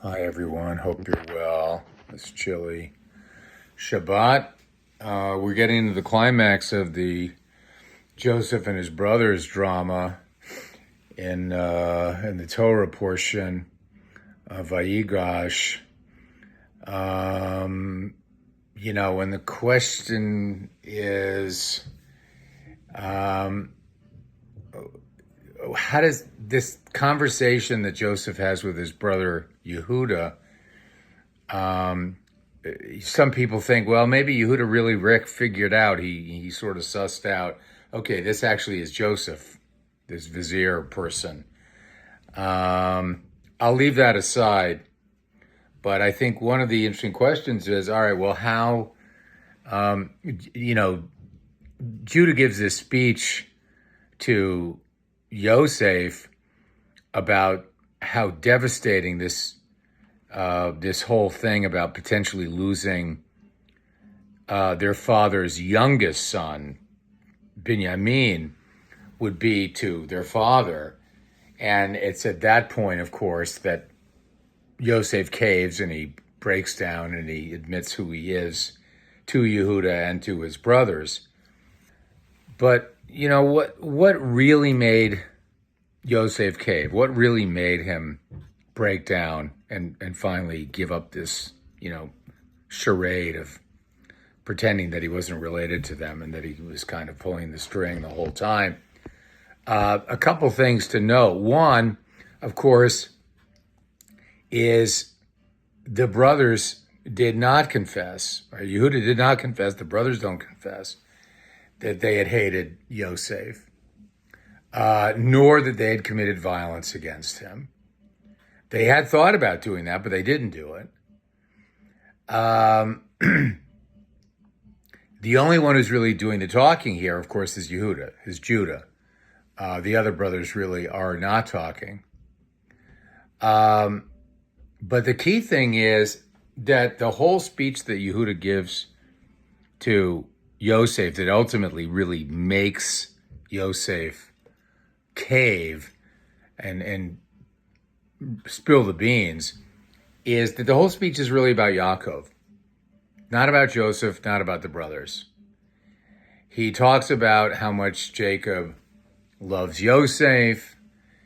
Hi, everyone. Hope you're well. It's chilly. Shabbat. We're getting into the climax of the Joseph and his brothers drama in the Torah portion of Vayigash. And the question is, how does this conversation that Joseph has with his brother Yehuda, some people think, well, maybe Yehuda really figured out, he sort of sussed out, okay, this actually is Joseph, this vizier person. I'll leave that aside, but I think one of the interesting questions is, all right, well, how, Judah gives this speech to Yosef about how devastating this whole thing about potentially losing their father's youngest son, Binyamin, would be to their father. And it's at that point, of course, that Yosef caves and he breaks down and he admits who he is to Yehuda and to his brothers. But, what really made Yosef cave? What really made him break down and finally give up this, charade of pretending that he wasn't related to them and that he was kind of pulling the string the whole time? A couple things to note. One, of course, is the brothers did not confess, or Yehuda did not confess, the brothers don't confess, that they had hated Yosef, nor that they had committed violence against him. They had thought about doing that, but they didn't do it. The only one who's really doing the talking here, of course, is Judah. The other brothers really are not talking. But the key thing is that the whole speech that Yehuda gives to Yosef, that ultimately really makes Yosef cave and spill the beans, is that the whole speech is really about Yaakov, not about Joseph, not about the brothers. He talks about how much Jacob loves Yosef.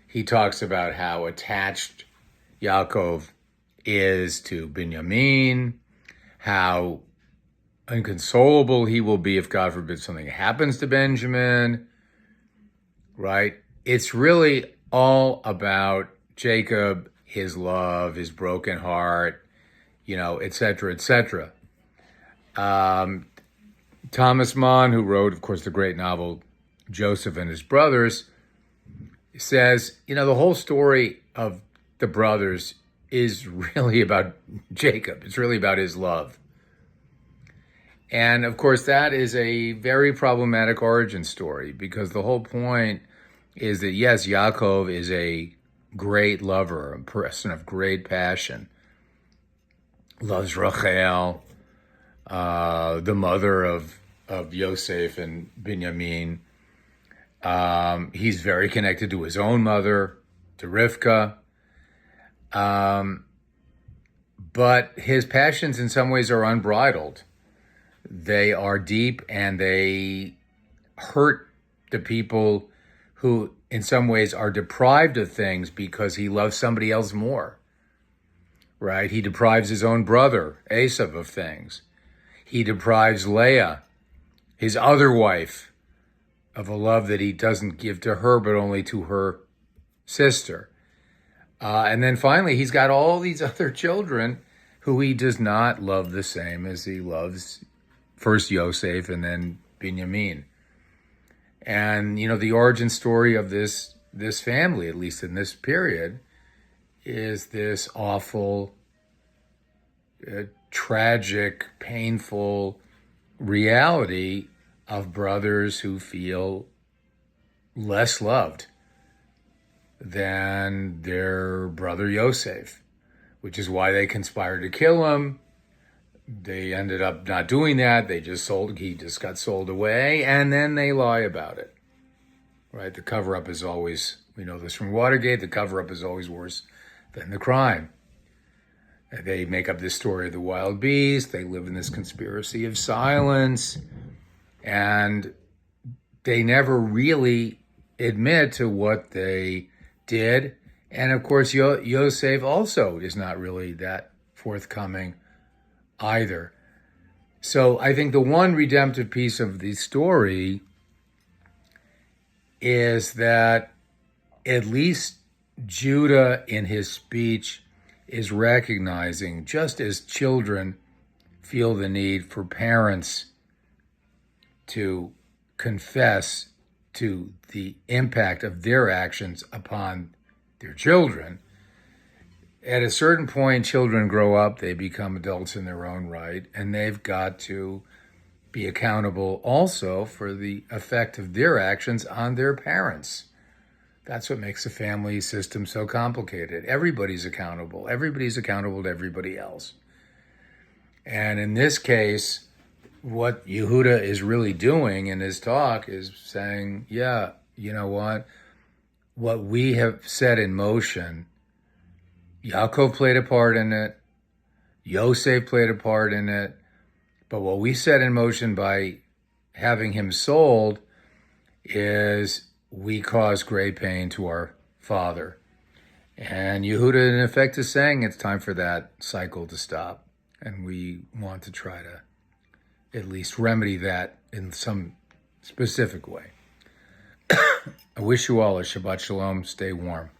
He talks about how attached Yaakov is to Binyamin, how inconsolable he will be if, God forbid, something happens to Benjamin, right? It's really all about Jacob, his love, his broken heart, et cetera, et cetera. Thomas Mann, who wrote, of course, the great novel Joseph and His Brothers, says, the whole story of the brothers is really about Jacob. It's really about his love. And of course, that is a very problematic origin story, because the whole point is that, yes, Yaakov is a great lover, a person of great passion, loves Rachel, the mother of Yosef and Binyamin. He's very connected to his own mother, to Rivka. But his passions in some ways are unbridled. They are deep and they hurt the people who in some ways are deprived of things because he loves somebody else more, right? He deprives his own brother, Esav, of things. He deprives Leah, his other wife, of a love that he doesn't give to her, but only to her sister. And then finally, he's got all these other children who he does not love the same as he loves first Yosef and then Binyamin. And, the origin story of this family, at least in this period, is this awful, tragic, painful reality of brothers who feel less loved than their brother Yosef, which is why they conspired to kill him. They ended up not doing that. He just got sold away, and then they lie about it, right? The cover-up is always, we know this from Watergate, the cover-up is always worse than the crime. They make up this story of the wild beast. They live in this conspiracy of silence. And they never really admit to what they did. And of course, Yosef also is not really that forthcoming either. So I think the one redemptive piece of the story is that at least Judah in his speech is recognizing, just as children feel the need for parents to confess to the impact of their actions upon their children, at a certain point, children grow up, they become adults in their own right, and they've got to be accountable also for the effect of their actions on their parents. That's what makes the family system so complicated. Everybody's accountable. Everybody's accountable to everybody else. And in this case, what Yehuda is really doing in his talk is saying, yeah, you know what we have set in motion, Yaakov played a part in it, Yosef played a part in it, but what we set in motion by having him sold is we cause great pain to our father. And Yehuda, in effect, is saying it's time for that cycle to stop. And we want to try to at least remedy that in some specific way. I wish you all a Shabbat Shalom. Stay warm.